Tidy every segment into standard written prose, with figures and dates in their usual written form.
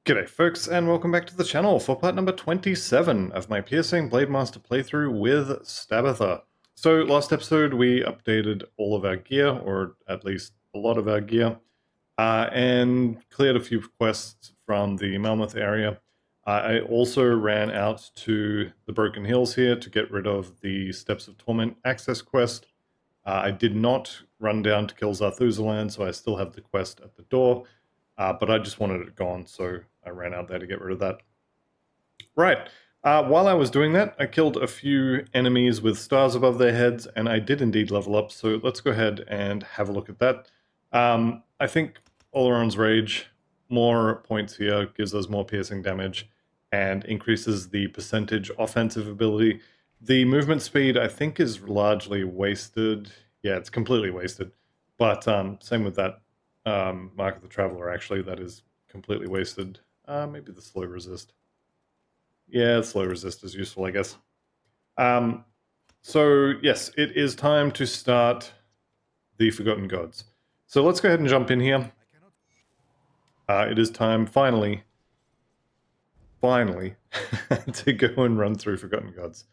G'day folks, and welcome back to the channel for part number 27 of my piercing Blademaster playthrough with Stabitha. So last episode we updated all of our gear, or at least a lot of our gear, and cleared a few quests from the Melmoth area. I also ran out to the Broken Hills here to get rid of the Steps of Torment access quest. I did not run down to kill Zarthuzalan, so I still have the quest at the door. But I just wanted it gone, so I ran out there to get rid of that. Right. While I was doing that, I killed a few enemies with stars above their heads, and I did indeed level up, so let's go ahead and have a look at that. I think Oleron's Rage, more points here, gives us more piercing damage, and increases the percentage offensive ability. The movement speed, I think, is largely wasted. Yeah, it's completely wasted. But same with that. Mark of the Traveler, actually, that is completely wasted. Maybe the slow resist. Yeah, slow resist is useful, I guess. So, yes, it is time to start the Forgotten Gods. So let's go ahead and jump in here. It is time, finally, to go and run through Forgotten Gods.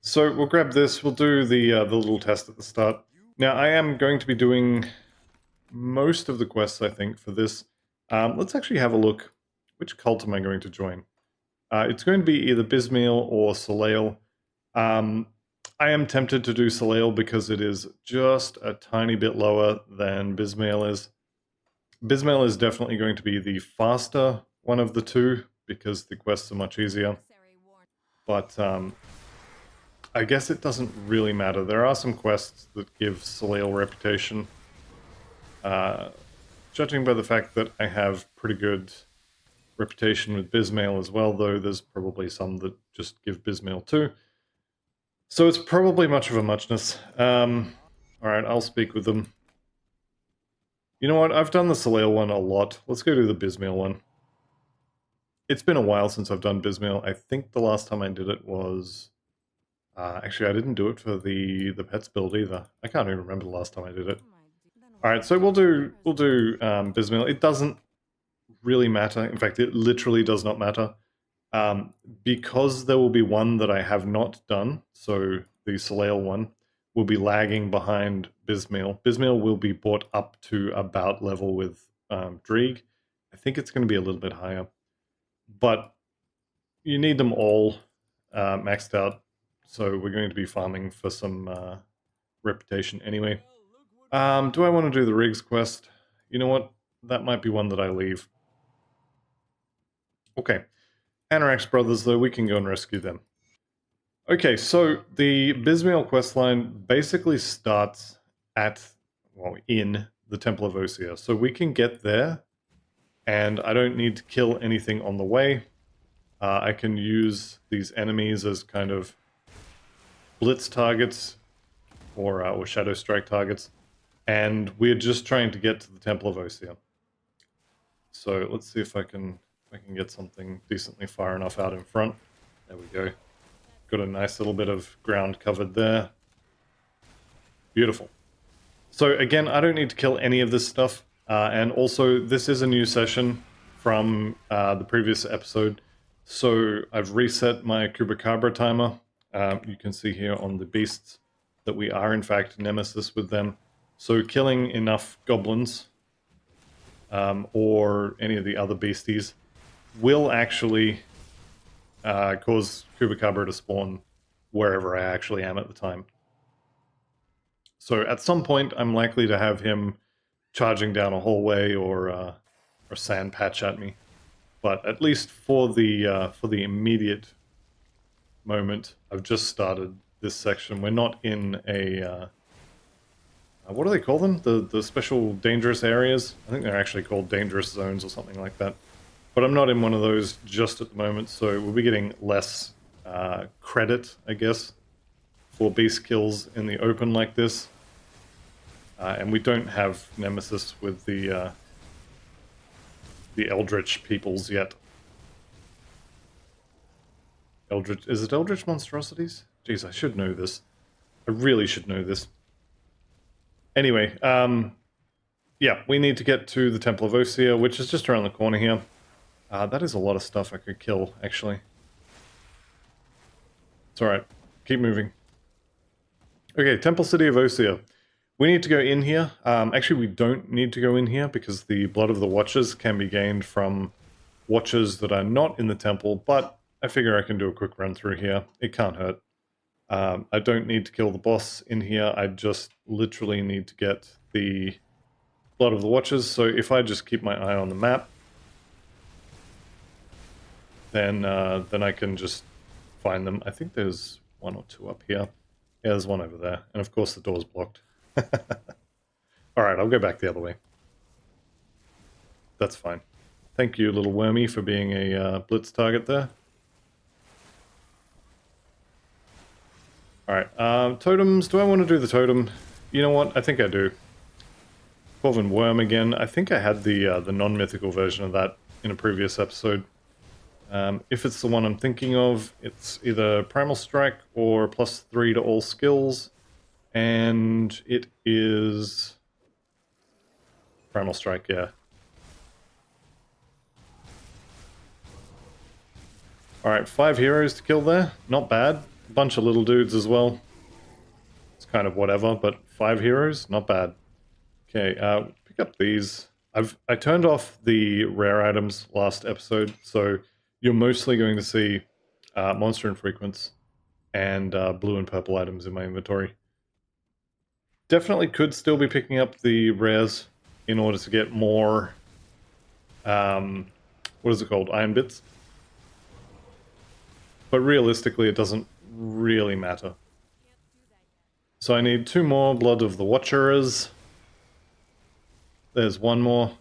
So we'll grab this, we'll do the little test at the start. Now, I am going to be doing most of the quests, I think, for this. Let's actually have a look. Which cult am I going to join? It's going to be either Bismail or Soleil. I am tempted to do Soleil because it is just a tiny bit lower than Bismail is. Bismail is definitely going to be the faster one of the two because the quests are much easier. But I guess it doesn't really matter. There are some quests that give Soleil reputation. Judging by the fact that I have pretty good reputation with Bismail as well, though there's probably some that just give Bismail too. So it's probably much of a muchness. Alright, I'll speak with them. You know what, I've done the Soleil one a lot. Let's go do the Bismail one. It's been a while since I've done Bismail. I think the last time I did it was... actually, I didn't do it for the pets build either. I can't even remember the last time I did it. Alright, so we'll do Bismail. It doesn't really matter. In fact, it literally does not matter. Because there will be one that I have not done, so the Soleil one will be lagging behind Bismail. Bismail will be brought up to about level with Dreeg. I think it's going to be a little bit higher. But you need them all maxed out, so we're going to be farming for some reputation anyway. Do I want to do the Riggs quest? You know what? That might be one that I leave. Okay. Anorax brothers, though, we can go and rescue them. Okay, so the Bismail questline basically starts at, well, in the Temple of Osea. So we can get there, and I don't need to kill anything on the way. I can use these enemies as kind of blitz targets or shadow strike targets, and we're just trying to get to the Temple of Osea. So let's see if I can get something decently far enough out in front. There we go. Got a nice little bit of ground covered there. Beautiful. So again, I don't need to kill any of this stuff. And also, this is a new session from the previous episode. So I've reset my Chupacabra timer. You can see here on the beasts that we are in fact nemesis with them. So killing enough goblins or any of the other beasties will actually cause Chupacabra to spawn wherever I actually am at the time. So at some point, I'm likely to have him charging down a hallway or sand patch at me. But at least for the immediate moment, I've just started this section. We're not in a what do they call them? The special dangerous areas? I think they're actually called dangerous zones or something like that. But I'm not in one of those just at the moment, so we'll be getting less credit, I guess, for beast kills in the open like this. And we don't have nemesis with the Eldritch peoples yet. Eldritch, is it Eldritch monstrosities? Jeez, I should know this. I really should know this. Anyway, yeah, we need to get to the Temple of Osea, which is just around the corner here. That is a lot of stuff I could kill, actually. It's alright. Keep moving. Okay, Temple City of Osea. We need to go in here. Actually, we don't need to go in here because the blood of the Watchers can be gained from Watchers that are not in the temple, but I figure I can do a quick run through here. It can't hurt. I don't need to kill the boss in here. I just literally need to get the blood of the Watchers. So if I just keep my eye on the map, then I can just find them. I think there's one or two up here. Yeah, there's one over there. And of course the door's blocked. Alright, I'll go back the other way. That's fine. Thank you, little wormy, for being a blitz target there. Alright, totems. Do I want to do the totem? You know what? I think I do. Corvin Worm again. I think I had the non-mythical version of that in a previous episode. If it's the one I'm thinking of, it's either Primal Strike or +3 to all skills. And it is Primal Strike, yeah. Alright, 5 heroes to kill there. Not bad. A bunch of little dudes as well. It's kind of whatever, but 5 heroes, not bad. Okay, pick up these. I turned off the rare items last episode, so you're mostly going to see monster infrequents and blue and purple items in my inventory. Definitely could still be picking up the rares in order to get more, what is it called, iron bits? But realistically, it doesn't really matter. So I need 2 more Blood of the Watchers. There's 1 more.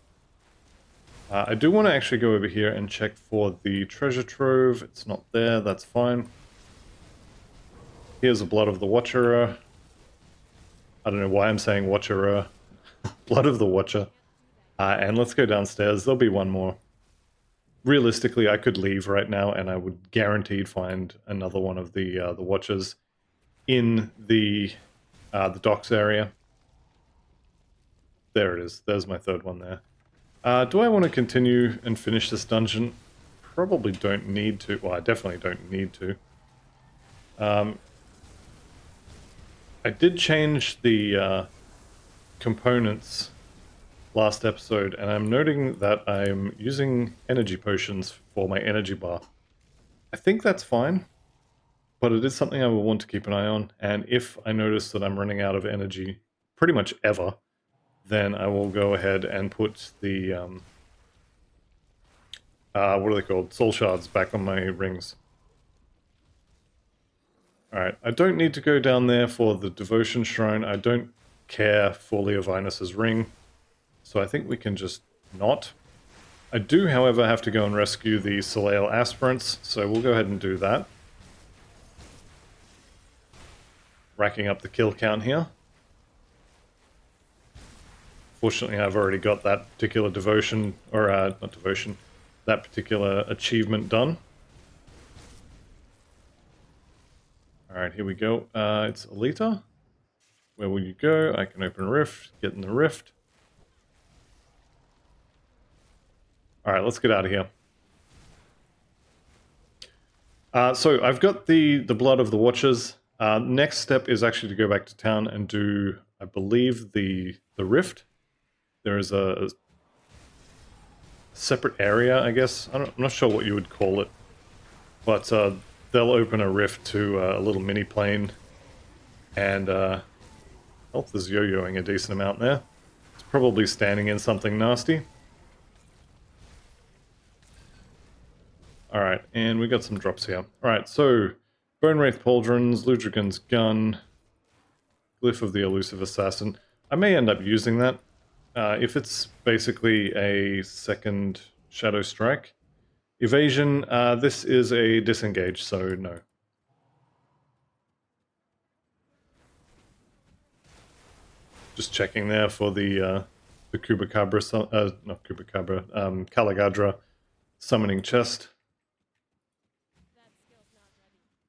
I do want to actually go over here and check for the treasure trove. It's not there, that's fine. Here's a Blood of the Watcher. I don't know why I'm saying Watcher. Blood of the Watcher. And let's go downstairs. There'll be 1 more. Realistically, I could leave right now and I would guaranteed find another one of the Watchers in the docks area. There it is. There's my 3rd one there. Do I want to continue and finish this dungeon? Probably don't need to. Well, I definitely don't need to. I did change the components last episode, and I'm noting that I'm using energy potions for my energy bar. I think that's fine, but it is something I will want to keep an eye on, and if I notice that I'm running out of energy pretty much ever, then I will go ahead and put the, what are they called? Soul shards back on my rings. Alright, I don't need to go down there for the devotion shrine. I don't care for Leovinus' ring, so I think we can just not. I do, however, have to go and rescue the Soleil aspirants, so we'll go ahead and do that. Racking up the kill count here. Fortunately, I've already got that particular devotion, or not devotion, that particular achievement done. Alright, here we go. It's Alita. Where will you go? I can open a rift, get in the rift. Alright, let's get out of here. So I've got the Blood of the Watchers. Next step is actually to go back to town and do, I believe, the rift. There is a separate area, I guess. I'm not sure what you would call it. But they'll open a rift to a little mini plane. And Health is yo-yoing a decent amount there. It's probably standing in something nasty. Alright, and we got some drops here. Alright, so Bone Wraith Pauldrons, Ludrigan's Gun, Glyph of the Elusive Assassin. I may end up using that. If it's basically a second Shadow Strike. Evasion, this is a disengage, so no. Just checking there for the Kubacabra, not Kubacabra, Kalagadra summoning chest.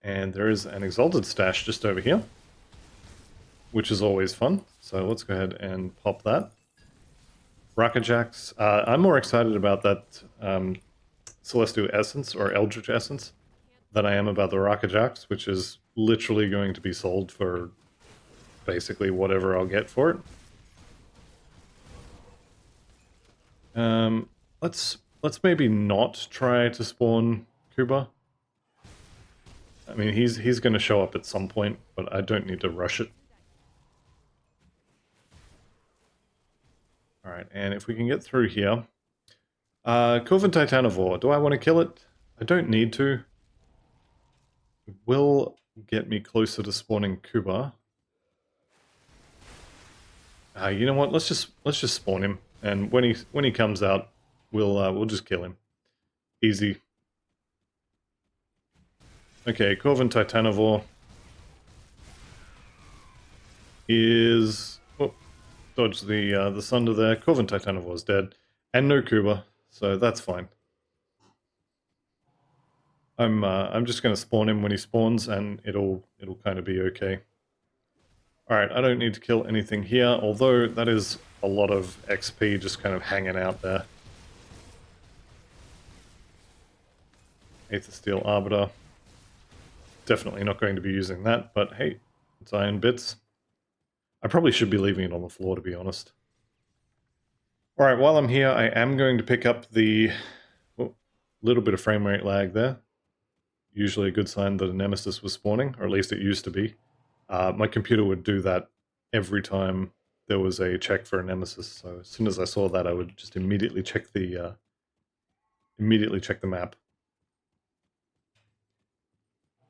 And there is an Exalted Stash just over here, which is always fun. So let's go ahead and pop that. Rakajax. I'm more excited about that Celestial Essence or Eldritch Essence than I am about the Rakajax, which is literally going to be sold for basically whatever I'll get for it. Let's maybe not try to spawn Kuba. I mean, he's going to show up at some point, but I don't need to rush it. All right, and if we can get through here, Corvin Titanivore. Do I want to kill it? I don't need to. It will get me closer to spawning Kuba. You know what? Let's just spawn him, and when he comes out, we'll just kill him. Easy. Okay, Corvin Titanivore is dodge the Sunder there. Corvin Titanivore is dead, and no Kuba, so that's fine. I'm just going to spawn him when he spawns, and it'll kind of be okay. All right, I don't need to kill anything here, although that is a lot of XP just kind of hanging out there. Aether Steel Arbiter. Definitely not going to be using that, but hey, it's iron bits. I probably should be leaving it on the floor, to be honest. Alright, while I'm here, I am going to pick up the little bit of frame rate lag there. Usually a good sign that a Nemesis was spawning, or at least it used to be. My computer would do that every time there was a check for a Nemesis, so as soon as I saw that, I would just immediately check the map.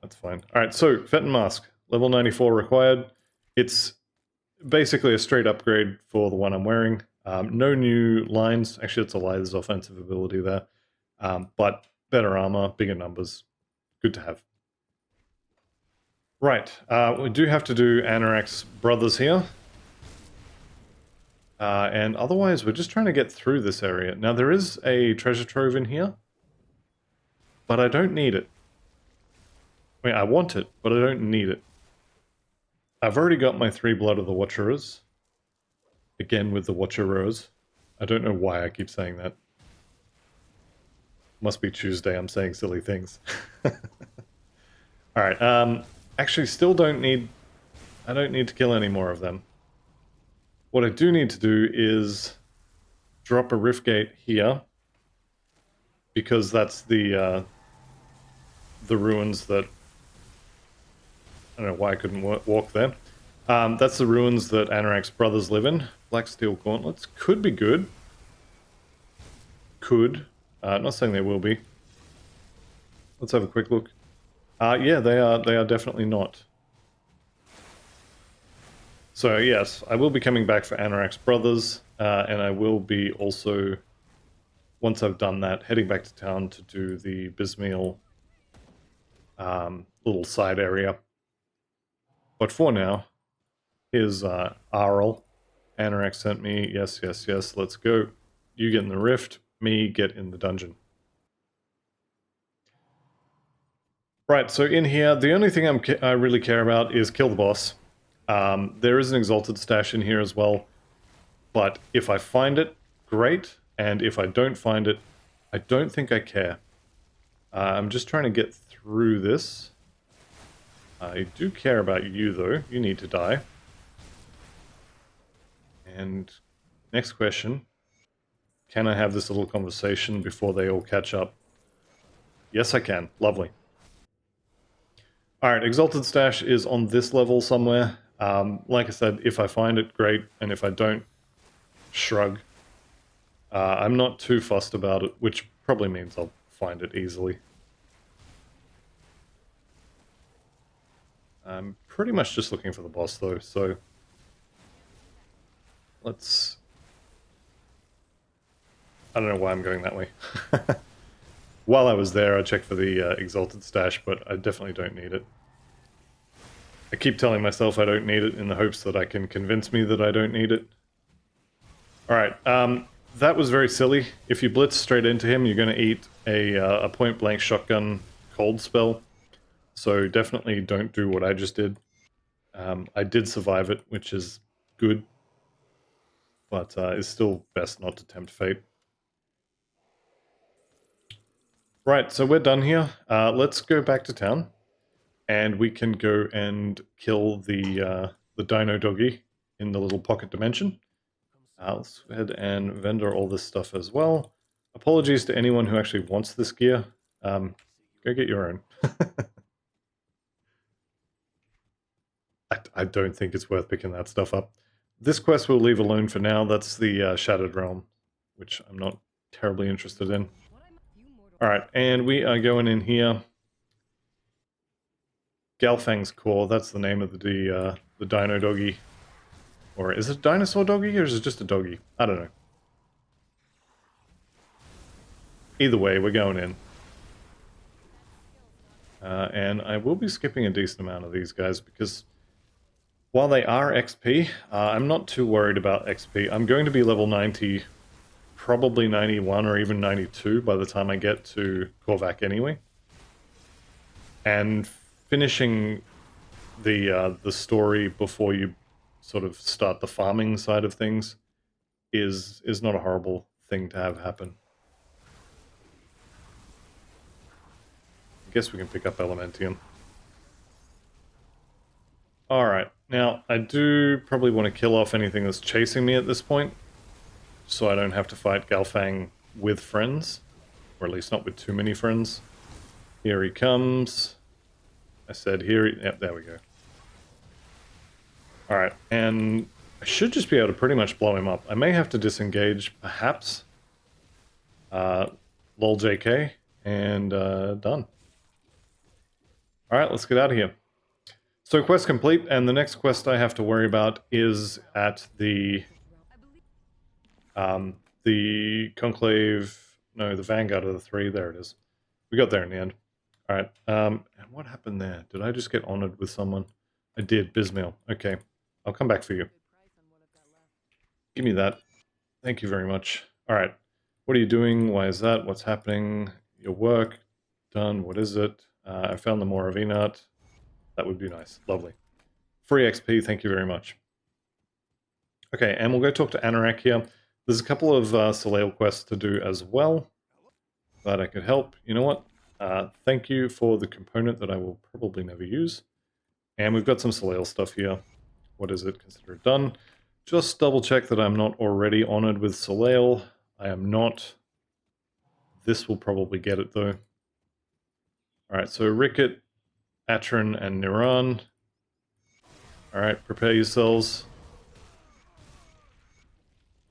That's fine. Alright, so Fenton Mask, level 94 required. It's basically a straight upgrade for the one I'm wearing. No new lines. Actually, it's a lie. There's offensive ability there. But better armor, bigger numbers. Good to have. Right. We do have to do Anorak's brothers here. And otherwise, we're just trying to get through this area. Now, there is a treasure trove in here. But I don't need it. I mean, I want it, but I don't need it. I've already got my 3 Blood of the Watcherers. Again with the Watcherers. I don't know why I keep saying that. Must be Tuesday, I'm saying silly things. Alright, actually still don't need... I don't need to kill any more of them. What I do need to do is drop a Rift Gate here. Because that's the ruins that... I don't know why I couldn't walk there. That's the ruins that Anorak's brothers live in. Black Steel Gauntlets could be good. Could. Not saying they will be. Let's have a quick look. Yeah, they are definitely not. So yes, I will be coming back for Anorak's brothers, and I will be also, once I've done that, heading back to town to do the Bismeal little side area. But for now, here's Arl. Anorak sent me, yes, let's go. You get in the rift, me get in the dungeon. Right, so in here, the only thing I really care about is kill the boss. There is an Exalted stash in here as well, but if I find it, great, and if I don't find it, I don't think I care. I'm just trying to get through this. I do care about you, though. You need to die. And next question. Can I have this little conversation before they all catch up? Yes, I can. Lovely. Alright, Exalted Stash is on this level somewhere. Like I said, if I find it, great. And if I don't, shrug. I'm not too fussed about it, which probably means I'll find it easily. I'm pretty much just looking for the boss, though, so... Let's... I don't know why I'm going that way. While I was there, I checked for the Exalted Stash, but I definitely don't need it. I keep telling myself I don't need it in the hopes that I can convince me that I don't need it. Alright, that was very silly. If you blitz straight into him, you're going to eat a point-blank shotgun cold spell. So definitely don't do what I just did. I did survive it, which is good. but it's still best not to tempt fate. Right, so we're done here. Let's go back to town, and we can go and kill the Dino Doggy in the little pocket dimension. Let's go ahead and vendor all this stuff as well. Apologies to anyone who actually wants this gear. Go get your own. I don't think it's worth picking that stuff up. This quest we'll leave alone for now. That's the Shattered Realm, which I'm not terribly interested in. Alright, and we are going in here. Galfang's Core, that's the name of the Dino Doggy. Or is it Dinosaur Doggy, or is it just a doggy? I don't know. Either way, we're going in. And I will be skipping a decent amount of these guys, because while they are XP, I'm not too worried about XP. I'm going to be level 90, probably 91 or even 92 by the time I get to Korvac anyway. And finishing the story before you sort of start the farming side of things is not a horrible thing to have happen. I guess we can pick up Elementium. Alright, now I do probably want to kill off anything that's chasing me at this point, so I don't have to fight Galfang with friends, or at least not with too many friends. Here he comes. I said here, yep, there we go. Alright, and I should just be able to pretty much blow him up. I may have to disengage, perhaps. Lol JK, and done. Alright, let's get out of here. So quest complete, and the next quest I have to worry about is at the Conclave, no, the Vanguard of the Three, there it is. We got there in the end. Alright, and what happened there? Did I just get honored with someone? I did, Bismail. Okay, I'll come back for you. Give me that. Thank you very much. Alright, what are you doing? Why is that? What's happening? Your work? Done. What is it? I found the Moravinat. That would be nice. Lovely. Free XP, thank you very much. Okay, and we'll go talk to Anorak here. There's a couple of Soleil quests to do as well. Glad I could help. You know what? Thank you for the component that I will probably never use. And we've got some Soleil stuff here. What is it? Consider it done. Just double check that I'm not already honored with Soleil. I am not. This will probably get it though. Alright, so Ricket, Atron, and Niran. Alright, prepare yourselves.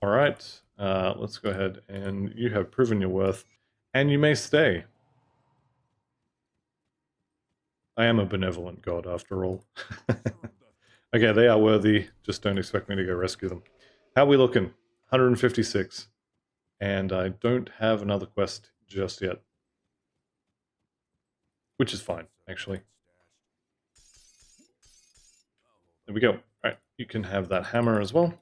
Alright, let's go ahead, and you have proven your worth, and you may stay. I am a benevolent god, after all. Okay, they are worthy, just don't expect me to go rescue them. How are we looking? 156. And I don't have another quest just yet. Which is fine, actually. There we go. Alright, you can have that hammer as well.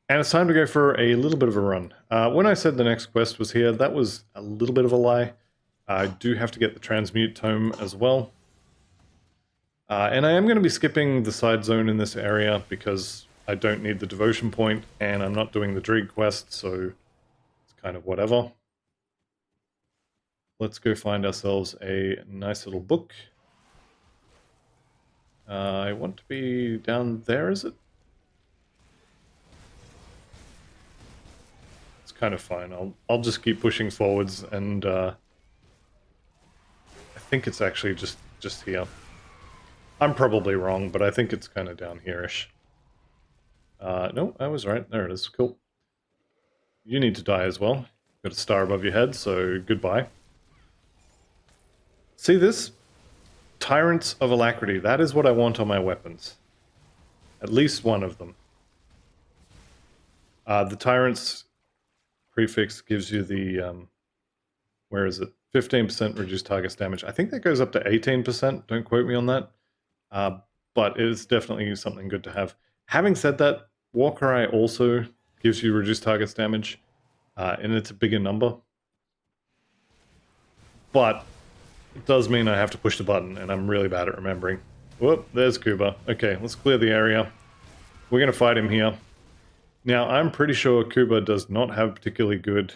And it's time to go for a little bit of a run. When I said the next quest was here, that was a little bit of a lie. I do have to get the Transmute Tome as well. And I am going to be skipping the side zone in this area because I don't need the Devotion Point, and I'm not doing the Dreig quest, so it's kind of whatever. Let's go find ourselves a nice little book. I want to be down there, is it? It's kind of fine. I'll just keep pushing forwards, and I think it's actually just here. I'm probably wrong, but I think it's kind of down here-ish. No, I was right. There it is. Cool. You need to die as well. Got a star above your head, so goodbye. See this? Tyrants of Alacrity. That is what I want on my weapons. At least one of them. The Tyrants prefix gives you the... where is it? 15% reduced target's damage. I think that goes up to 18%. Don't quote me on that. But it is definitely something good to have. Having said that, Warcry also gives you reduced target's damage. And it's a bigger number. But it does mean I have to push the button, and I'm really bad at remembering. Whoop, there's Kuba. Okay, let's clear the area. We're going to fight him here. Now, I'm pretty sure Kuba does not have particularly good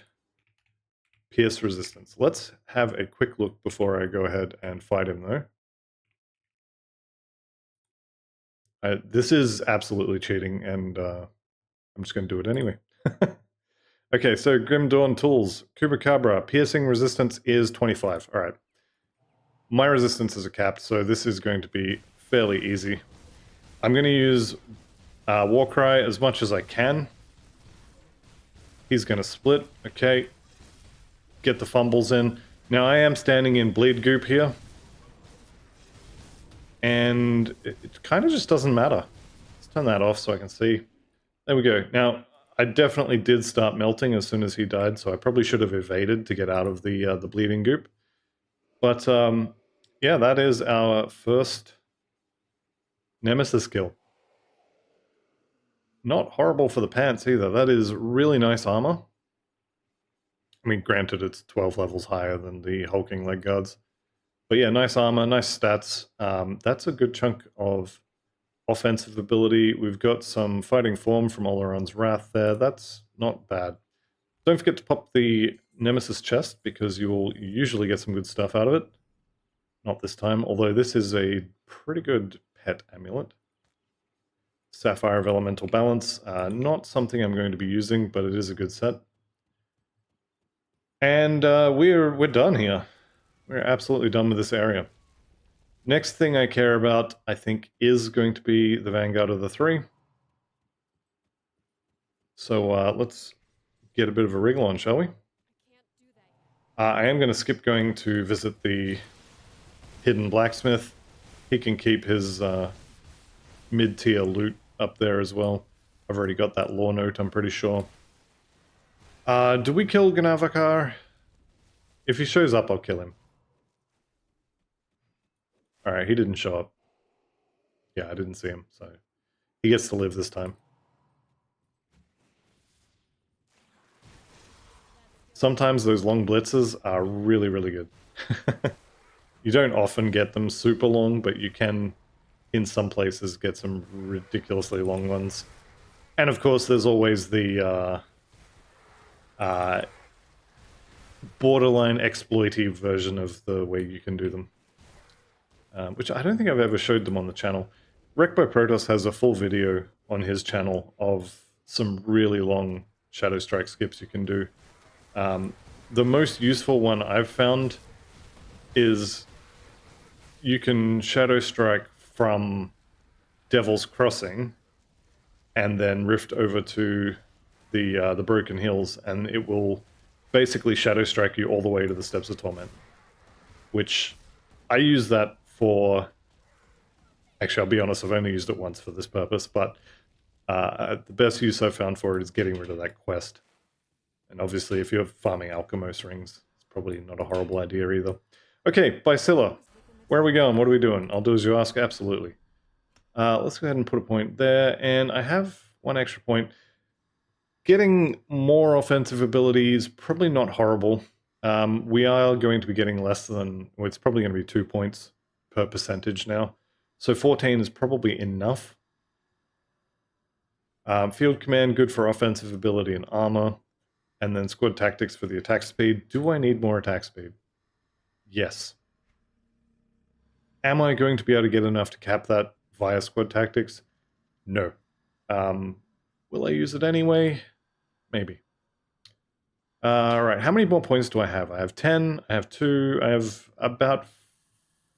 pierce resistance. Let's have a quick look before I go ahead and fight him, though. This is absolutely cheating, and I'm just going to do it anyway. Okay, so Grim Dawn tools. Kubacabra, piercing resistance is 25. All right. My resistances are capped, so this is going to be fairly easy. I'm going to use Warcry as much as I can. He's going to split. Okay. Get the fumbles in. Now I am standing in bleed goop here. And it kind of just doesn't matter. Let's turn that off so I can see. There we go. Now, I definitely did start melting as soon as he died, so I probably should have evaded to get out of the bleeding goop. But yeah, that is our first Nemesis kill. Not horrible for the pants either. That is really nice armor. I mean, granted, it's 12 levels higher than the hulking leg guards. But yeah, nice armor, nice stats. That's a good chunk of offensive ability. We've got some fighting form from Oleron's Wrath there. That's not bad. Don't forget to pop the Nemesis chest, because you will usually get some good stuff out of it. Not this time, although this is a pretty good pet amulet. Sapphire of Elemental Balance. Not something I'm going to be using, but it is a good set. And we're done here. We're absolutely done with this area. Next thing I care about, I think, is going to be the Vanguard of the Three. So let's get a bit of a wriggle on, shall we? I am going to skip going to visit the hidden blacksmith. He can keep his mid-tier loot up there as well. I've already got that lore note, I'm pretty sure. Do we kill Ganavakar? If he shows up, I'll kill him. Alright, he didn't show up. Yeah, I didn't see him, so he gets to live this time. Sometimes those long blitzes are really, really good. You don't often get them super long, but you can, in some places, get some ridiculously long ones. And of course, there's always the borderline exploitive version of the way you can do them. Which I don't think I've ever showed them on the channel. Wreck by Protoss has a full video on his channel of some really long Shadow Strike skips you can do. The most useful one I've found is you can Shadow Strike from Devil's Crossing and then rift over to the Broken Hills, and it will basically Shadow Strike you all the way to the Steps of Torment. Which I use that for... Actually, I'll be honest, I've only used it once for this purpose, but the best use I've found for it is getting rid of that quest. And obviously, if you're farming Alchemos rings, it's probably not a horrible idea either. Okay, Bysilla. Where are we going? What are we doing? I'll do as you ask, absolutely. Let's go ahead and put a point there, and I have one extra point. Getting more offensive abilities, probably not horrible. We are going to be getting less than... Well, it's probably going to be 2 points per percentage now. So 14 is probably enough. Field Command, good for offensive ability and armor. And then Squad Tactics for the attack speed. Do I need more attack speed? Yes. Am I going to be able to get enough to cap that via Squad Tactics? No. Will I use it anyway? Maybe. Alright, how many more points do I have? I have 10, I have 2, I have about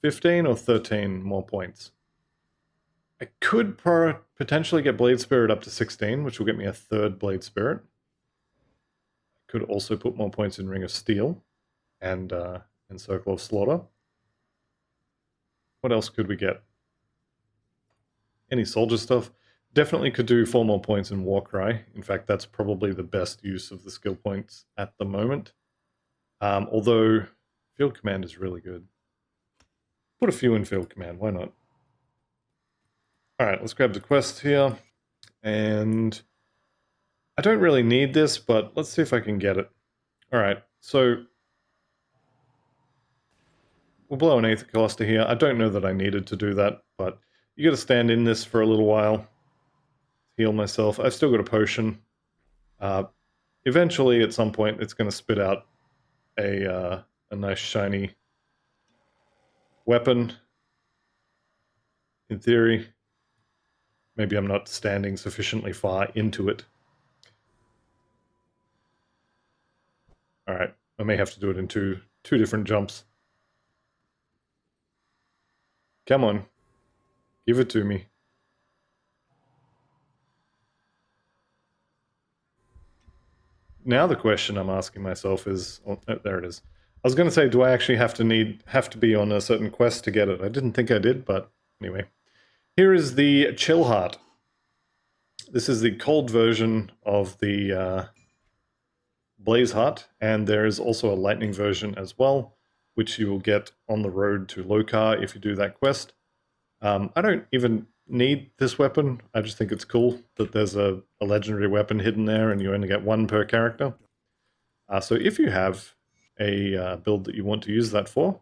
15 or 13 more points. I could potentially get Blade Spirit up to 16, which will get me a third Blade Spirit. Could also put more points in Ring of Steel and in Circle of Slaughter. What else could we get? Any soldier stuff? Definitely could do 4 more points in Warcry. In fact, that's probably the best use of the skill points at the moment. Although Field Command is really good. Put a few in Field Command, why not? Alright, let's grab the quest here. And I don't really need this, but let's see if I can get it. Alright, so we'll blow an Aether Cluster here. I don't know that I needed to do that, but you gotta stand in this for a little while. Heal myself. I've still got a potion. Eventually, at some point, it's going to spit out a nice shiny weapon. In theory, maybe I'm not standing sufficiently far into it. All right, I may have to do it in two different jumps. Come on, give it to me. Now the question I'm asking myself is, oh, there it is. I was going to say, do I actually have to be on a certain quest to get it? I didn't think I did, but anyway. Here is the Chill Heart. This is the cold version of the Blaze Heart, and there is also a lightning version as well, which you will get on the road to Lokar if you do that quest. I don't even need this weapon. I just think it's cool that there's a legendary weapon hidden there, and you only get one per character. So if you have a build that you want to use that for,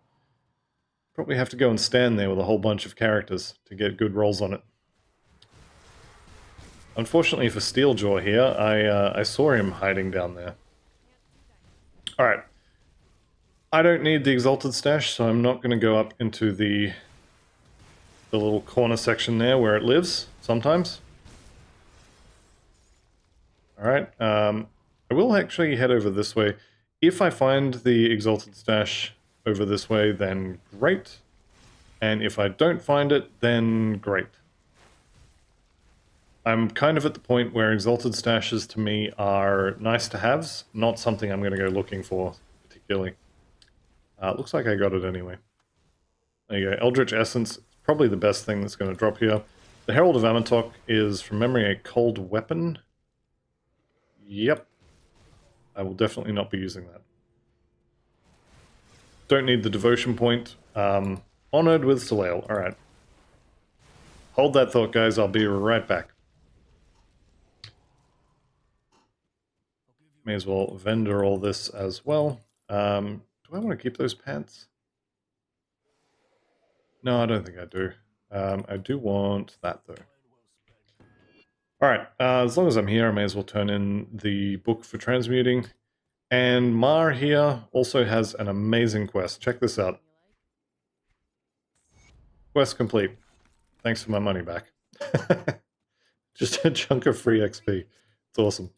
probably have to go and stand there with a whole bunch of characters to get good rolls on it. Unfortunately for Steeljaw here, I saw him hiding down there. Alright. I don't need the Exalted Stash, so I'm not going to go up into the little corner section there where it lives, sometimes. Alright, I will actually head over this way. If I find the Exalted Stash over this way, then great. And if I don't find it, then great. I'm kind of at the point where Exalted Stashes to me are nice to haves, not something I'm going to go looking for particularly. Looks like I got it anyway. There you go, Eldritch Essence, probably the best thing that's going to drop here. The Herald of Amatok is, from memory, a cold weapon. Yep. I will definitely not be using that. Don't need the devotion point. Honored with Soleil. Alright. Hold that thought, guys. I'll be right back. May as well vendor all this as well. Do I want to keep those pants? No, I don't think I do. I do want that, though. Alright, as long as I'm here, I may as well turn in the book for transmuting. And Mar here also has an amazing quest. Check this out. Quest complete. Thanks for my money back. Just a chunk of free XP. It's awesome.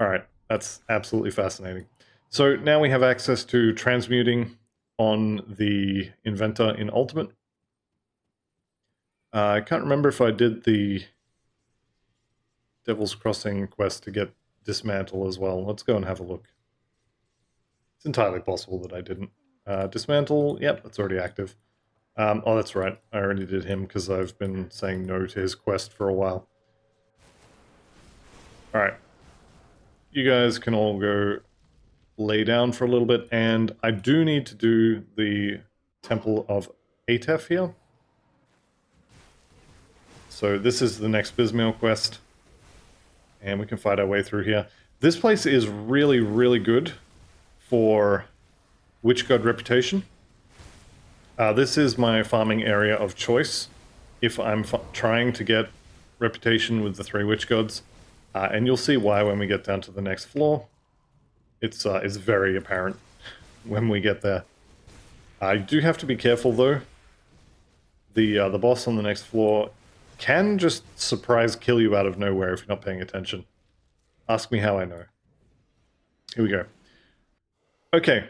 Alright, that's absolutely fascinating. So now we have access to transmuting on the Inventor in Ultimate. I can't remember if I did the Devil's Crossing quest to get Dismantle as well. Let's go and have a look. It's entirely possible that I didn't. Dismantle, yep, that's already active. Oh, that's right. I already did him because I've been saying no to his quest for a while. Alright. You guys can all go lay down for a little bit, and I do need to do the Temple of Atef here. So this is the next Bismail quest, and we can fight our way through here. This place is really, really good for Witch God Reputation. This is my farming area of choice if I'm trying to get Reputation with the 3 Witch Gods, and you'll see why when we get down to the next floor. It's very apparent when we get there. I do have to be careful though. The boss on the next floor can just surprise kill you out of nowhere if you're not paying attention. Ask me how I know. Here we go. Okay,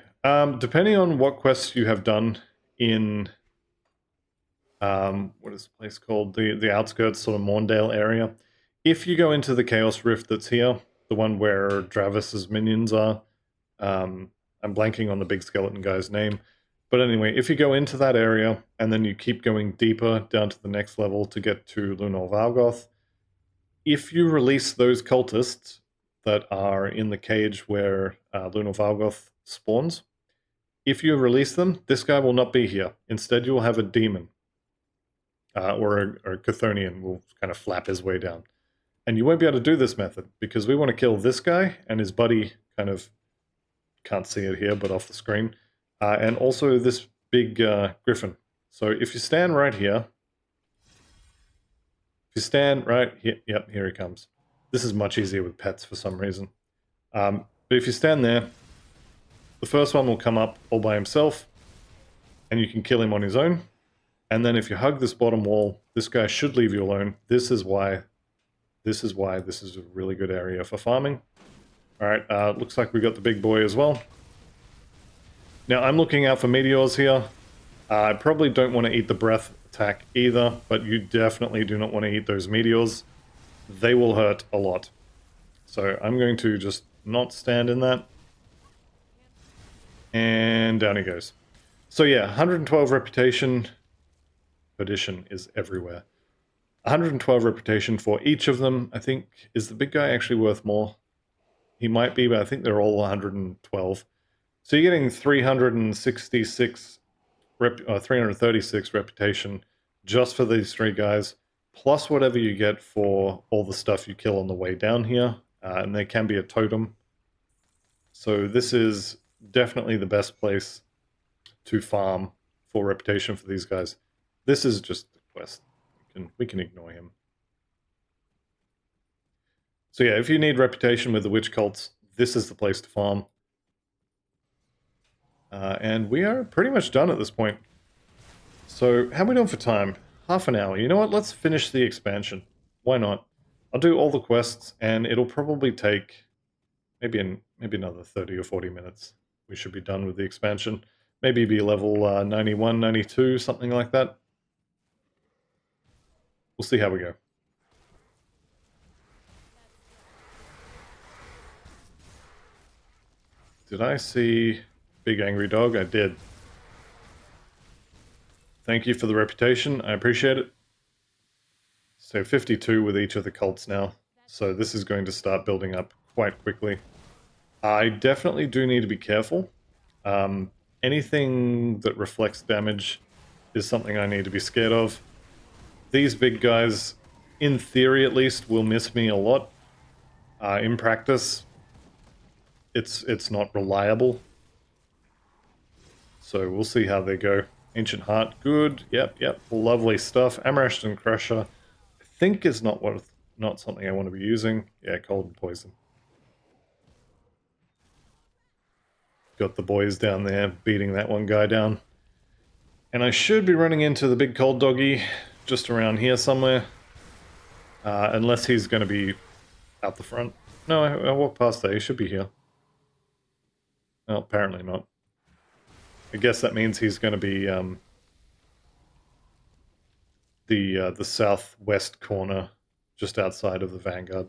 depending on what quests you have done in what is the place called? The outskirts, sort of Morndale area. If you go into the Chaos Rift that's here, the one where Dravis's minions are, I'm blanking on the big skeleton guy's name. But anyway, if you go into that area, and then you keep going deeper down to the next level to get to Lunar Valgoth, if you release those cultists that are in the cage where Lunar Valgoth spawns, if you release them, this guy will not be here. Instead, you will have a demon. Or a Chthonian will kind of flap his way down. And you won't be able to do this method, because we want to kill this guy, and his buddy kind of can't see it here, but off the screen. And also this big griffin. So if you stand right here, If you stand right, yep, here he comes. This is much easier with pets for some reason. But if you stand there, the first one will come up all by himself, and you can kill him on his own. And then if you hug this bottom wall, this guy should leave you alone. This is why this is a really good area for farming. Alright, looks like we got the big boy as well. Now, I'm looking out for meteors here. I probably don't want to eat the breath attack either, but you definitely do not want to eat those meteors. They will hurt a lot. So I'm going to just not stand in that. And down he goes. So yeah, 112 reputation. Perdition is everywhere. 112 reputation for each of them. I think, is the big guy actually worth more? He might be, but I think they're all 112. So you're getting 336 336 reputation just for these three guys, plus whatever you get for all the stuff you kill on the way down here, and there can be a totem. So this is definitely the best place to farm for reputation for these guys. This is just the quest. We can ignore him. So yeah, if you need reputation with the witch cults, this is the place to farm. And we are pretty much done at this point. So how are we doing for time? Half an hour. You know what? Let's finish the expansion. Why not? I'll do all the quests, and it'll probably take maybe another 30 or 40 minutes. We should be done with the expansion. Maybe be level 91, 92, something like that. We'll see how we go. Did I see Big Angry Dog? I did. Thank you for the reputation. I appreciate it. So 52 with each of the cults now. So this is going to start building up quite quickly. I definitely do need to be careful. Anything that reflects damage is something I need to be scared of. These big guys, in theory at least, will miss me a lot. In practice, it's not reliable. So we'll see how they go. Ancient Heart, good. Yep. Lovely stuff. Amarashtan Crusher, I think is not something I want to be using. Yeah, Cold and Poison. Got the boys down there beating that one guy down. And I should be running into the big cold doggy just around here somewhere. Unless he's going to be out the front. No, I walked past there. He should be here. Well, apparently not. I guess that means he's going to be the southwest corner, just outside of the Vanguard.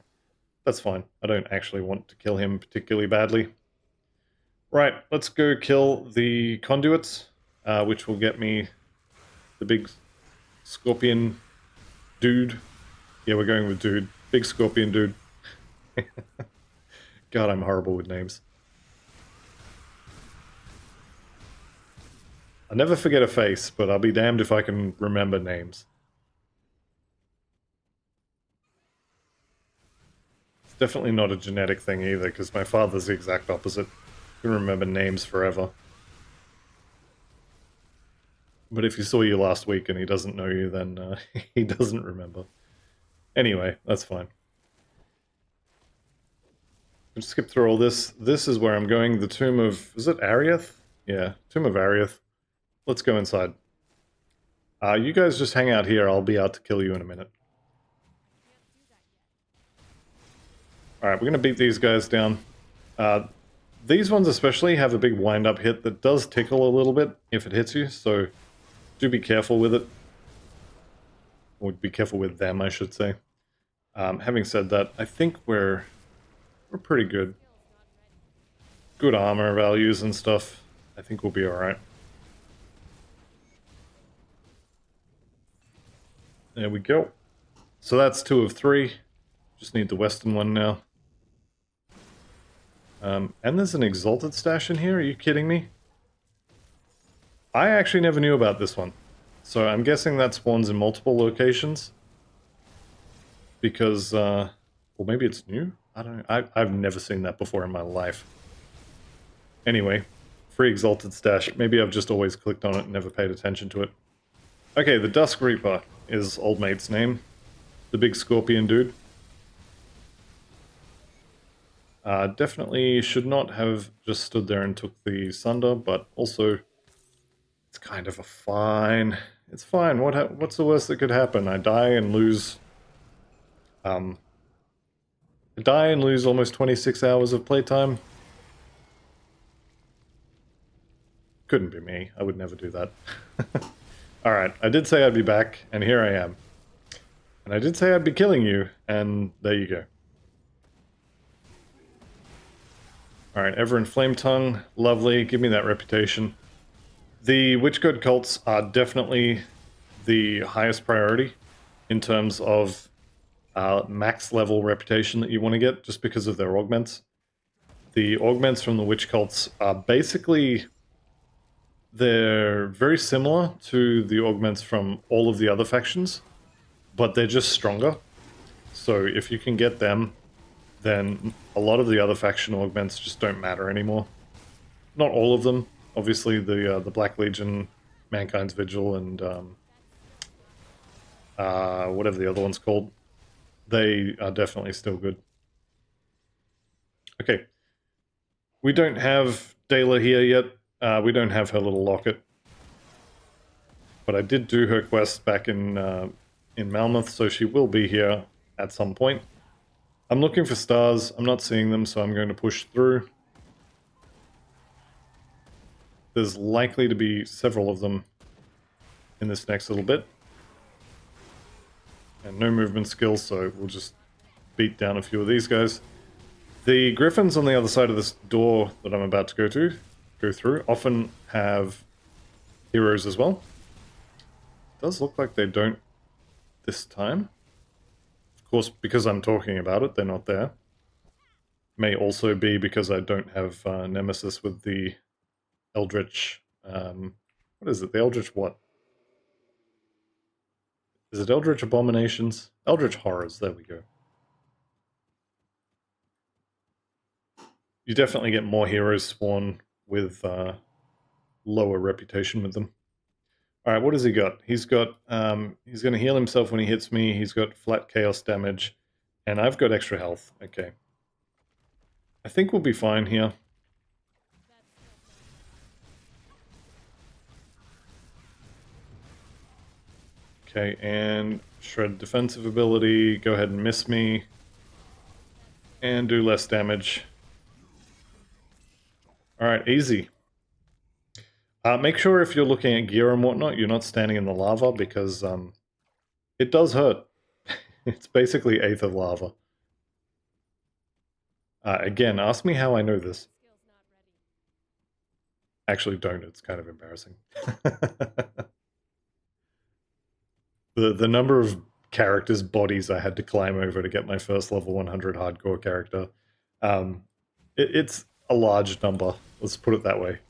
That's fine. I don't actually want to kill him particularly badly. Right, let's go kill the conduits, which will get me the big scorpion dude. Yeah, we're going with dude. Big scorpion dude. God, I'm horrible with names. I never forget a face, but I'll be damned if I can remember names. It's definitely not a genetic thing either, because my father's the exact opposite. I can remember names forever. But if he saw you last week and he doesn't know you, then he doesn't remember. Anyway, that's fine. I'll skip through all this. This is where I'm going. The Tomb of... is it Ariath? Yeah, Tomb of Ariath. Let's go inside. You guys just hang out here. I'll be out to kill you in a minute. Alright, we're going to beat these guys down. These ones especially have a big wind-up hit that does tickle a little bit if it hits you, so do be careful with it. Or be careful with them, I should say. Having said that, I think we're pretty good. Good armor values and stuff. I think we'll be alright. There we go. So that's 2 of 3. Just need the western one now. And there's an Exalted stash in here? Are you kidding me? I actually never knew about this one. So I'm guessing that spawns in multiple locations. Because, well, maybe it's new? I don't know. I've never seen that before in my life. Anyway, free Exalted stash. Maybe I've just always clicked on it and never paid attention to it. Okay, the Dusk Reaper is Old Mate's name. the big scorpion dude. Definitely should not have just stood there and took the Sunder, but also it's kind of a fine. It's fine. What's the worst that could happen? I die and lose. I die and lose almost 26 hours of playtime. Couldn't be me. I would never do that. Alright, I did say I'd be back, and here I am. And I did say I'd be killing you, and there you go. Alright, Ever and Flame Tongue, lovely, give me that reputation. The Witch God cults are definitely the highest priority in terms of max level reputation that you want to get, just because of their augments. The augments from the Witch cults are basically... they're very similar to the augments from all of the other factions, but they're just stronger. So if you can get them, then a lot of the other faction augments just don't matter anymore. Not all of them. Obviously, the Black Legion, Mankind's Vigil, and whatever the other one's called, they are definitely still good. Okay. We don't have Dayla here yet. We don't have her little locket. But I did do her quest back in Malmouth, so she will be here at some point. I'm looking for stars. I'm not seeing them, so I'm going to push through. There's likely to be several of them in this next little bit. And no movement skills, so we'll just beat down a few of these guys. The griffins on the other side of this door that I'm about to go through, often have heroes as well. It does look like they don't this time. Of course, because I'm talking about it, they're not there. May also be because I don't have Nemesis with the Eldritch... what is it? The Eldritch what? Is it Eldritch Abominations? Eldritch Horrors, there we go. You definitely get more heroes spawn with lower reputation with them. Alright, what has he got? He's got, he's going to heal himself when he hits me, he's got flat chaos damage, and I've got extra health. Okay. I think we'll be fine here. Okay, and shred defensive ability, go ahead and miss me, and do less damage. Alright, easy. Make sure if you're looking at gear and whatnot, you're not standing in the lava, because it does hurt. It's basically Aether lava. Again, ask me how I know this. Actually, don't. It's kind of embarrassing. The number of characters' bodies I had to climb over to get my first level 100 hardcore character. It's a large number. Let's put it that way.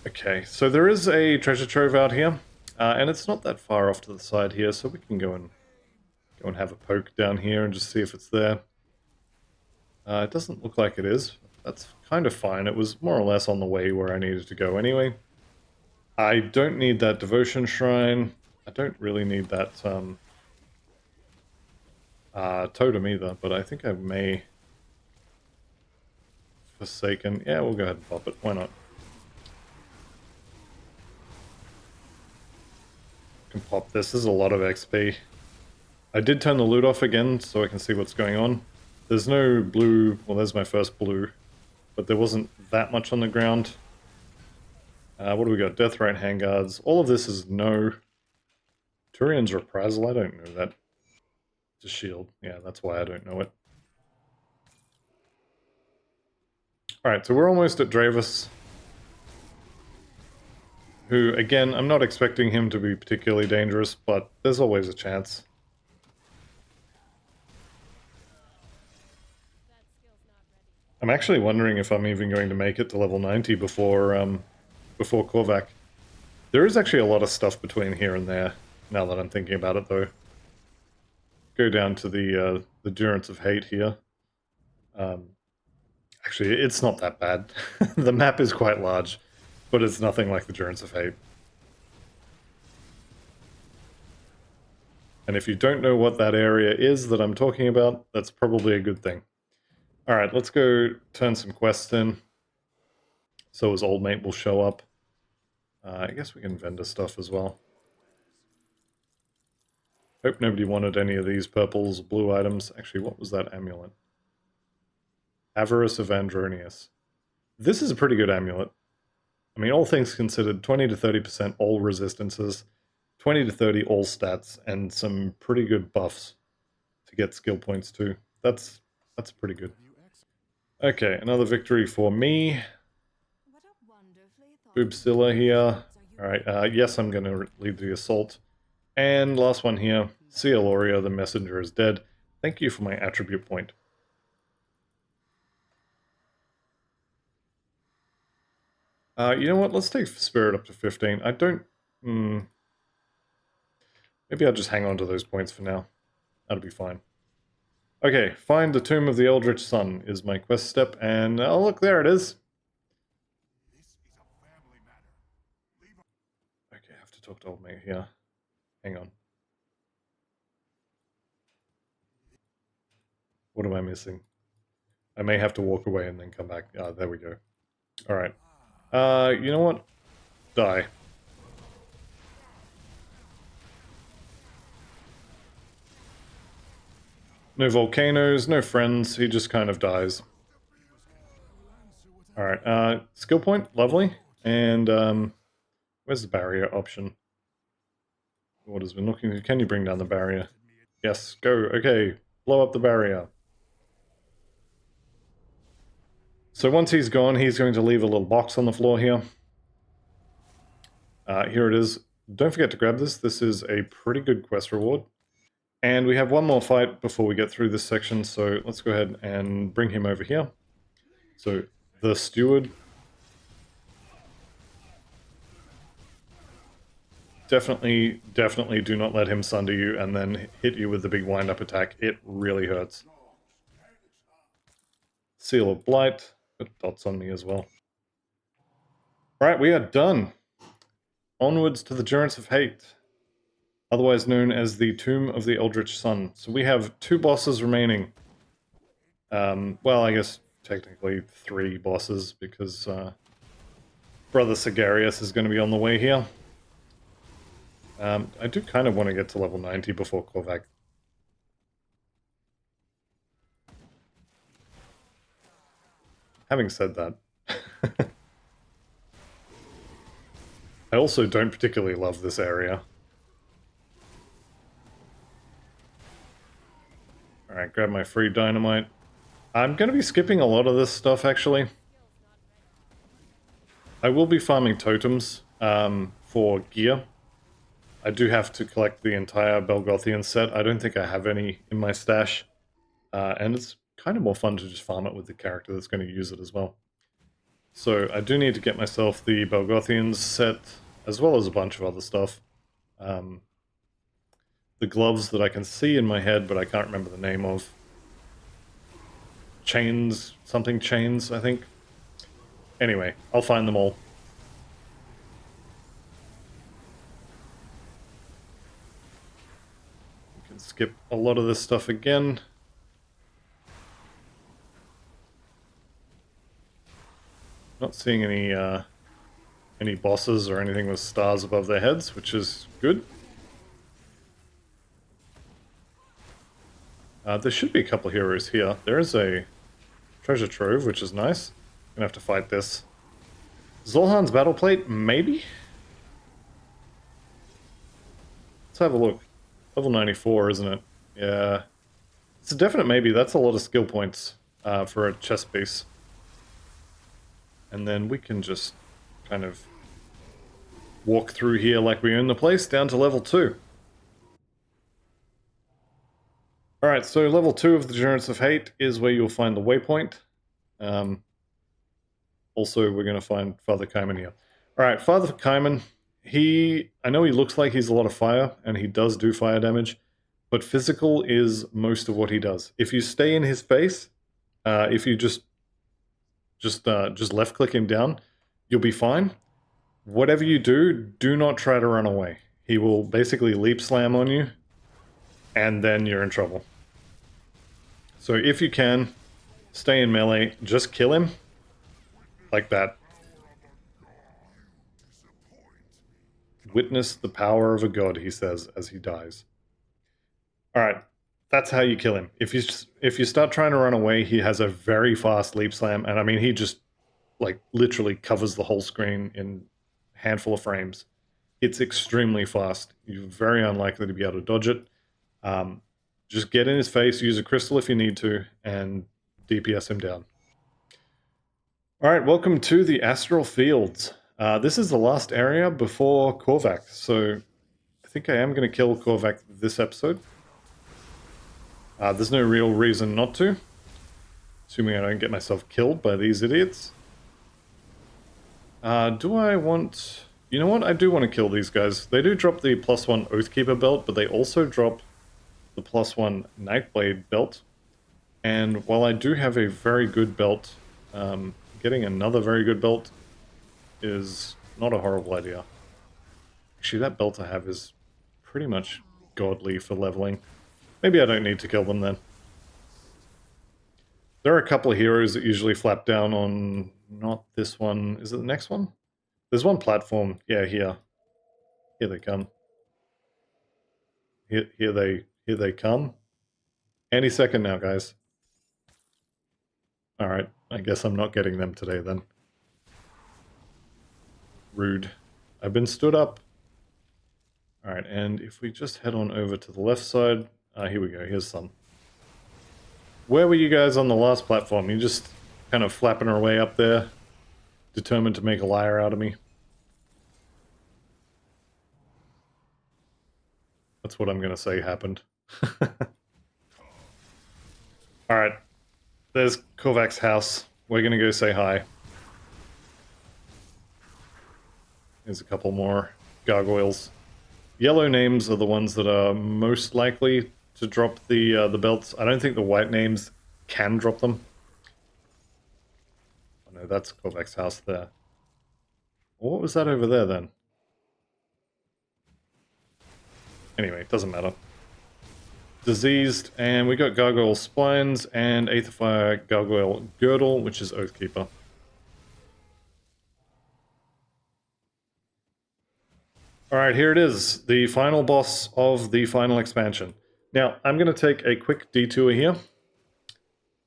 Okay, so there is a treasure trove out here, and it's not that far off to the side here, so we can go and have a poke down here and just see if it's there. It doesn't look like it is. That's kind of fine. It was more or less on the way where I needed to go anyway. I don't need that devotion shrine. I don't really need that totem either, but I think I may... Forsaken. Yeah, we'll go ahead and pop it. Why not? Can pop this. This is a lot of XP. I did turn the loot off again so I can see what's going on. There's no blue... Well, there's my first blue. But there wasn't that much on the ground. What do we got? Deathrite handguards. All of this is no... Turian's Reprisal? I don't know that. It's a shield. Yeah, that's why I don't know it. Alright, so we're almost at Dravis. Who, again, I'm not expecting him to be particularly dangerous, but there's always a chance. I'm actually wondering if I'm even going to make it to level 90 before Korvac. There is actually a lot of stuff between here and there, now that I'm thinking about it, though. Go down to the Durance of Hate here. Actually, it's not that bad. The map is quite large. but it's nothing like the Durance of Hate. And if you don't know what that area is that I'm talking about, that's probably a good thing. Alright, let's go turn some quests in. So his old mate will show up. I guess we can vendor stuff as well. Hope nobody wanted any of these purples, blue items. Actually, what was that amulet? Avarice of Andronius. This is a pretty good amulet. I mean, all things considered, 20 to 30% all resistances, 20 to 30 all stats, and some pretty good buffs to get skill points too. That's pretty good. Okay, another victory for me. Boobzilla here. Alright, yes, I'm going to lead the assault. And last one here. Cialoria, the messenger, is dead. Thank you for my attribute point. You know what? Let's take Spirit up to 15. I don't... Maybe I'll just hang on to those points for now. That'll be fine. Okay, find the Tomb of the Eldritch Sun is my quest step, and oh look, there it is. Okay, I have to talk to old mate here. Hang on. What am I missing? I may have to walk away and then come back. Ah, there we go. Alright. You know what? Die. No volcanoes, no friends, he just kind of dies. Alright, skill point, lovely. And, where's the barrier option? What has been looking... Can you bring down the barrier? Yes, go, okay. Blow up the barrier. So once he's gone, he's going to leave a little box on the floor here. Here it is. Don't forget to grab this. This is a pretty good quest reward. And we have one more fight before we get through this section, so let's go ahead and bring him over here. So, the Steward. Definitely do not let him sunder you and then hit you with the big wind-up attack. It really hurts. Seal of Blight. Put dots on me as well. Alright, we are done. Onwards to the Durance of Hate, otherwise known as the Tomb of the Eldritch Sun. So we have 2 bosses remaining. Well, I guess technically 3 bosses, because Brother Sigarius is going to be on the way here. I do kind of want to get to level 90 before Korvac. Having said that, I also don't particularly love this area. Alright, grab my free dynamite. I'm going to be skipping a lot of this stuff, actually. I will be farming totems for gear. I do have to collect the entire Belgothian set. I don't think I have any in my stash. And it's kind of more fun to just farm it with the character that's going to use it as well. So I do need to get myself the Belgothian set, as well as a bunch of other stuff. The gloves that I can see in my head, but I can't remember the name of. Chains, something chains, I think. Anyway, I'll find them all. We can skip a lot of this stuff again. Not seeing any bosses or anything with stars above their heads, which is good. There should be a couple heroes here. There is a treasure trove, which is nice. Gonna have to fight this. Zolhan's battle plate, maybe? Let's have a look. Level 94, isn't it? Yeah. It's a definite maybe. That's a lot of skill points for a chest piece. And then we can just kind of walk through here like we own the place, down to level 2. Alright, so level 2 of the Durance of Hate is where you'll find the waypoint. Also, we're going to find Father Kaiman here. Alright, Father Kaiman, I know he looks like he's a lot of fire, and he does do fire damage, but physical is most of what he does. If you stay in his face, if you just left-click him down, you'll be fine. Whatever you do, do not try to run away. He will basically leap slam on you, and then you're in trouble. So if you can, stay in melee, just kill him. Like that. Witness the power of a god, he says as he dies. Alright, that's how you kill him. If you start trying to run away, he has a very fast leap slam, and I mean he just like literally covers the whole screen in a handful of frames. It's extremely fast. You're very unlikely to be able to dodge it. Just get in his face, use a crystal if you need to, and DPS him down. Alright, welcome to the Astral Fields. This is the last area before Korvac, so I think I am going to kill Korvac this episode. There's no real reason not to, assuming I don't get myself killed by these idiots. Do I want... You know what? I do want to kill these guys. They do drop the +1 Oathkeeper belt, but they also drop the +1 Nightblade belt. And while I do have a very good belt, getting another very good belt is not a horrible idea. Actually, that belt I have is pretty much godly for leveling. Maybe I don't need to kill them then. There are a couple of heroes that usually flap down on... Not this one. Is it the next one? There's one platform. Yeah, here. Here they come. Here they come. Any second now, guys. Alright, I guess I'm not getting them today then. Rude. I've been stood up. Alright, and if we just head on over to the left side... here we go, here's some. Where were you guys on the last platform? You just kind of flapping our way up there, determined to make a liar out of me? That's what I'm going to say happened. Alright, there's Korvac's house. We're going to go say hi. There's a couple more gargoyles. Yellow names are the ones that are most likely to drop the belts. I don't think the white names can drop them. Oh no, that's Korvac's house there. What was that over there then? Anyway, it doesn't matter. Diseased, and we got Gargoyle Spines and Aetherfire Gargoyle Girdle, which is Oathkeeper. Alright, here it is, the final boss of the final expansion. Now, I'm going to take a quick detour here,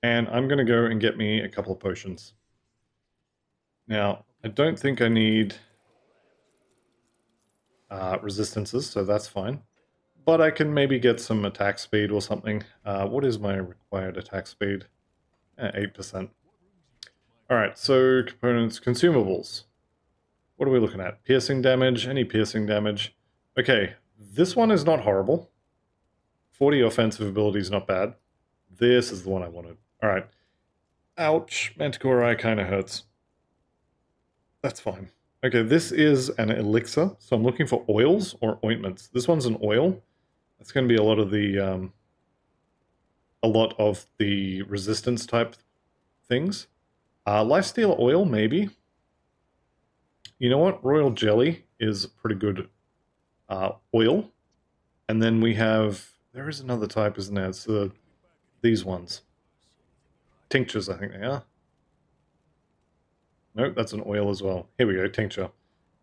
and I'm going to go and get me a couple of potions. Now, I don't think I need resistances, so that's fine. But I can maybe get some attack speed or something. What is my required attack speed? 8%. Alright, so components, consumables. What are we looking at? Piercing damage, any piercing damage. Okay, this one is not horrible. 40 offensive ability is not bad. This is the one I wanted. Alright. Ouch, Manticore Eye kind of hurts. That's fine. Okay, this is an elixir, so I'm looking for oils or ointments. This one's an oil. That's going to be a lot of the resistance type things. Lifesteal oil, maybe. You know what? Royal jelly is pretty good oil. And then we have... There is another type, isn't there? It's these ones. Tinctures, I think they are. Nope, that's an oil as well. Here we go, tincture.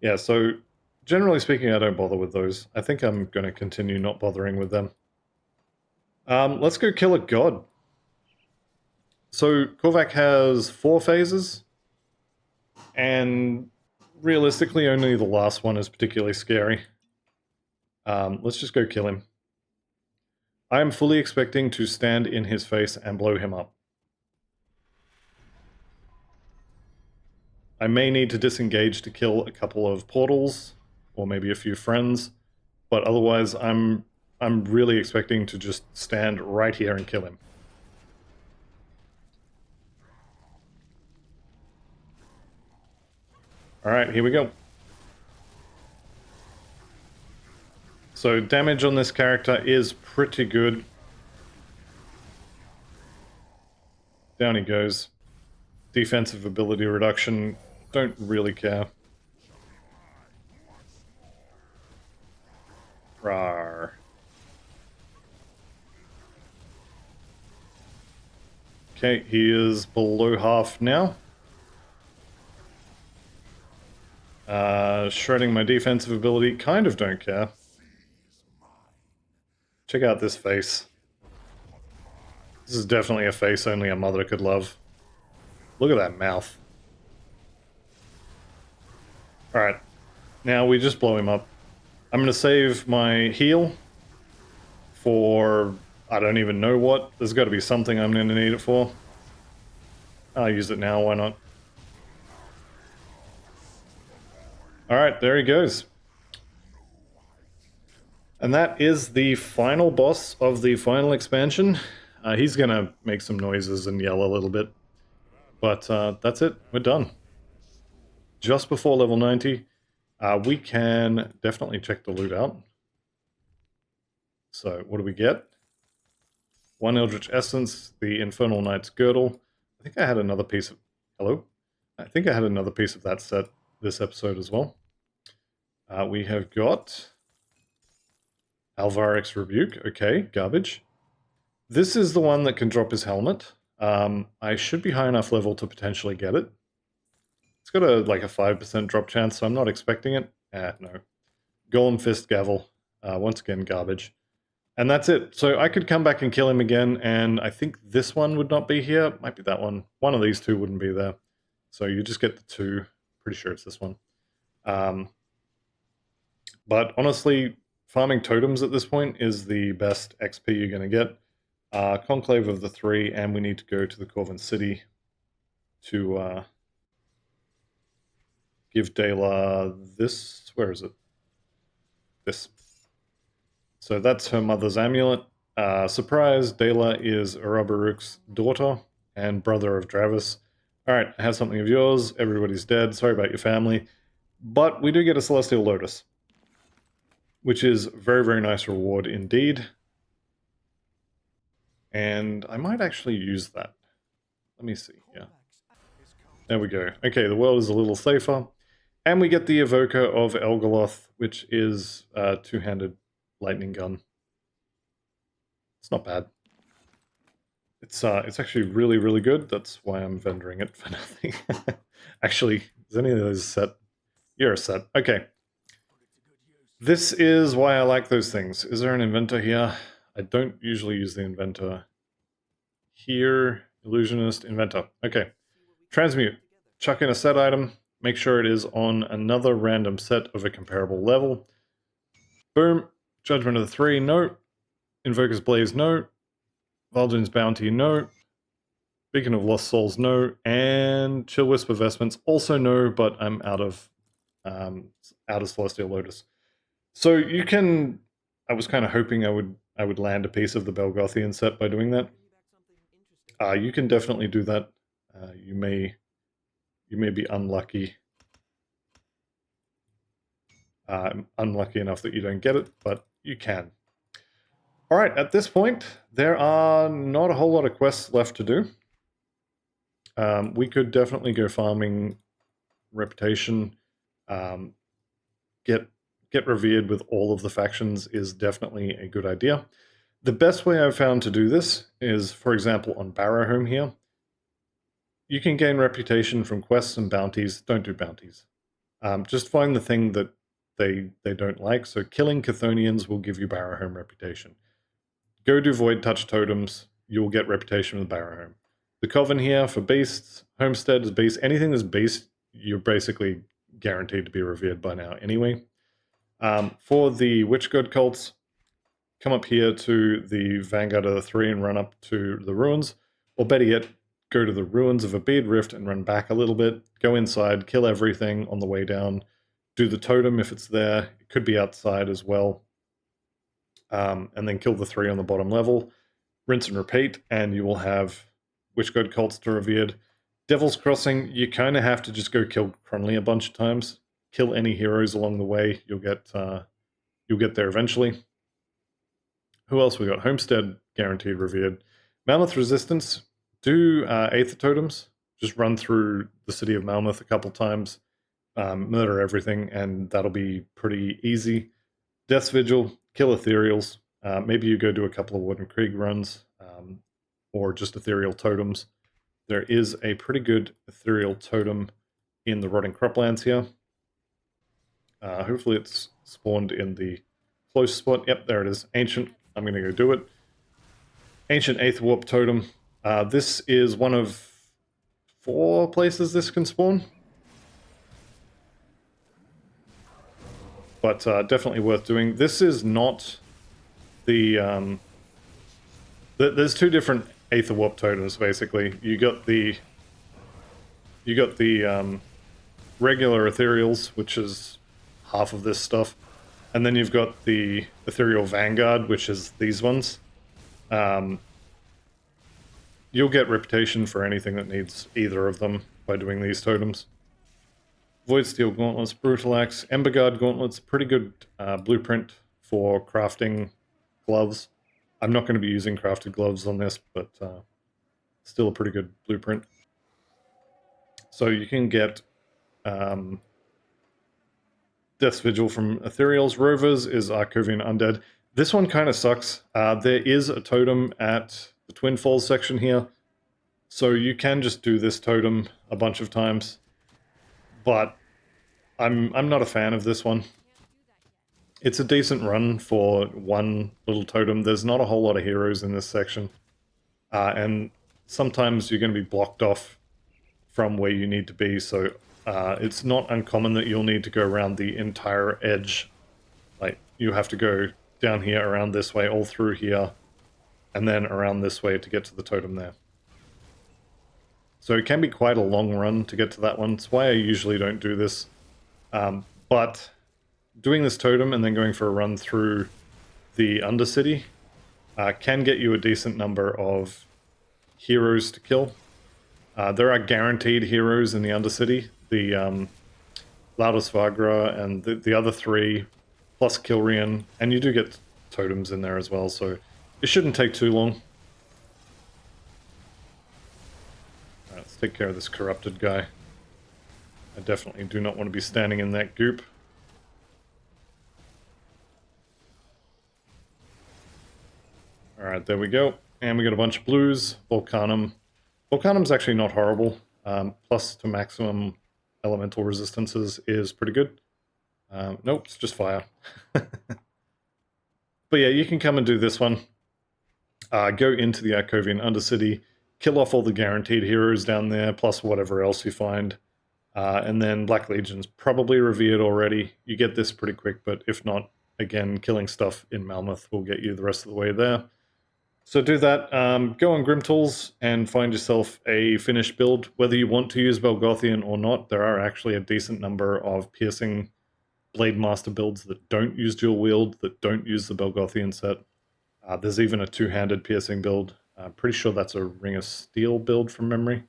Yeah, so generally speaking, I don't bother with those. I think I'm going to continue not bothering with them. Let's go kill a god. So Korvac has 4 phases, and realistically only the last one is particularly scary. Let's just go kill him. I am fully expecting to stand in his face and blow him up. I may need to disengage to kill a couple of portals, or maybe a few friends, but otherwise I'm really expecting to just stand right here and kill him. Alright, here we go. So damage on this character is pretty good. Down he goes. Defensive ability reduction, don't really care. Rawr. Okay, he is below half now. Shredding my defensive ability. Kind of don't care. Check out this face. This is definitely a face only a mother could love. Look at that mouth. Alright. Now we just blow him up. I'm going to save my heal for... I don't even know what. There's got to be something I'm going to need it for. I'll use it now, why not? Alright, there he goes. And that is the final boss of the final expansion. He's going to make some noises and yell a little bit. But that's it. We're done. Just before level 90. We can definitely check the loot out. So, what do we get? 1 Eldritch Essence, the Infernal Knight's Girdle. I think I had another piece of... Hello? I think I had another piece of that set this episode as well. We have got... Alvaric's Rebuke. Okay, garbage. This is the one that can drop his helmet. I should be high enough level to potentially get it. It's got a 5% drop chance, so I'm not expecting it. No. Golem Fist Gavel. Once again, garbage. And that's it. So I could come back and kill him again, and I think this one would not be here. Might be that one. One of these two wouldn't be there. So you just get the two. Pretty sure it's this one. But honestly, farming totems at this point is the best XP you're going to get. Conclave of the 3, and we need to go to the Corvin City to give Dela this. Where is it? This. So that's her mother's amulet. Surprise, Dela is Arabaruk's daughter and brother of Dravis. Alright, I have something of yours. Everybody's dead. Sorry about your family. But we do get a Celestial Lotus, which is very, very nice reward indeed. And I might actually use that. Let me see here. There we go. Okay, the world is a little safer. And we get the Evoker of Elgoloth, which is a two-handed lightning gun. It's not bad. It's actually really, really good. That's why I'm vendoring it for nothing. Actually, is any of those set? You're a set. Okay. This is why I like those things. Is there an inventor here? I don't usually use the inventor. Here, illusionist, inventor. Okay. Transmute. Chuck in a set item. Make sure it is on another random set of a comparable level. Boom. Judgment of the 3, no. Invoker's Blaze, no. Valdun's Bounty, no. Beacon of Lost Souls, no. And Chill Whisper Vestments, also no, but I'm out of Celestial Lotus. So you can... I was kind of hoping I would land a piece of the Belgothian set by doing that. You can definitely do that. You may be unlucky. Unlucky enough that you don't get it, but you can. Alright, at this point, there are not a whole lot of quests left to do. We could definitely go farming reputation. Get revered with all of the factions is definitely a good idea. The best way I've found to do this is, for example, on Barrowhome here. You can gain reputation from quests and bounties. Don't do bounties. Just find the thing that they don't like. So killing Chthonians will give you Barrowhome reputation. Go do Void Touch Totems. You'll get reputation with Barrowhome. The Coven here for beasts. Homestead is beast. Anything that's beast, you're basically guaranteed to be revered by now anyway. For the Witch God cults, come up here to the Vanguard of the 3 and run up to the ruins. Or better yet, go to the ruins of a bead rift and run back a little bit. Go inside, kill everything on the way down. Do the totem if it's there. It could be outside as well. And then kill the 3 on the bottom level. Rinse and repeat, and you will have Witch God cults to revered. Devil's Crossing, you kind of have to just go kill Cronley a bunch of times. Kill any heroes along the way. You'll get there eventually. Who else we got? Homestead, guaranteed revered. Mammoth Resistance, do Aether Totems. Just run through the city of Malmouth a couple times. Murder everything, and that'll be pretty easy. Death's Vigil, kill ethereals. Maybe you go do a couple of Wooden Krieg runs, or just ethereal totems. There is a pretty good ethereal totem in the Rotting Croplands here. Hopefully it's spawned in the close spot. Yep, there it is. Ancient. I'm going to go do it. Ancient Eighth Warp Totem. This is one of 4 places this can spawn. But definitely worth doing. This is not the... there's 2 different Aether Warp Totems, basically. You got the regular Ethereals, which is half of this stuff. And then you've got the Ethereal Vanguard, which is these ones. You'll get reputation for anything that needs either of them by doing these totems. Voidsteel Gauntlets, Brutal Axe, Emberguard Gauntlets, pretty good blueprint for crafting gloves. I'm not going to be using crafted gloves on this, but still a pretty good blueprint. So you can get Death's Vigil from Ethereals. Rovers is Arcovian Undead. This one kind of sucks. There is a totem at the Twin Falls section here, so you can just do this totem a bunch of times. But I'm not a fan of this one. It's a decent run for one little totem. There's not a whole lot of heroes in this section. And sometimes you're going to be blocked off from where you need to be, so it's not uncommon that you'll need to go around the entire edge. Like, you have to go down here, around this way, all through here, and then around this way to get to the totem there. So it can be quite a long run to get to that one. That's why I usually don't do this. But doing this totem and then going for a run through the Undercity can get you a decent number of heroes to kill. There are guaranteed heroes in the Undercity. The Laudus Vagra and the other 3, plus Kilrian, and you do get totems in there as well, so it shouldn't take too long. Let's take care of this corrupted guy. I definitely do not want to be standing in that goop. Alright, there we go. And we got a bunch of blues. Volcanum. Volcanum's actually not horrible. Plus to maximum elemental resistances is pretty good. Nope, it's just fire. But yeah, you can come and do this one. Go into the Arcovian Undercity, kill off all the guaranteed heroes down there, plus whatever else you find. And then Black Legion's probably revered already. You get this pretty quick, but if not, again, killing stuff in Malmoth will get you the rest of the way there. So do that. Go on Grim Tools and find yourself a finished build. Whether you want to use Belgothian or not, there are actually a decent number of piercing Blademaster builds that don't use dual wield, that don't use the Belgothian set. There's even a 2-handed piercing build. I'm pretty sure that's a Ring of Steel build from memory.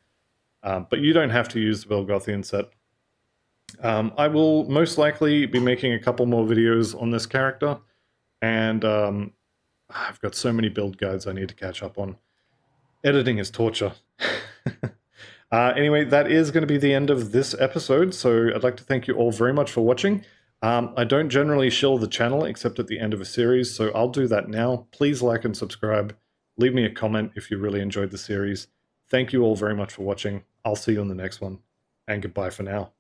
But you don't have to use the Belgothian set. I will most likely be making a couple more videos on this character, and I've got so many build guides I need to catch up on. Editing is torture. Anyway, that is going to be the end of this episode, so I'd like to thank you all very much for watching. I don't generally shill the channel except at the end of a series, so I'll do that now. Please like and subscribe. Leave me a comment if you really enjoyed the series. Thank you all very much for watching. I'll see you in the next one, and goodbye for now.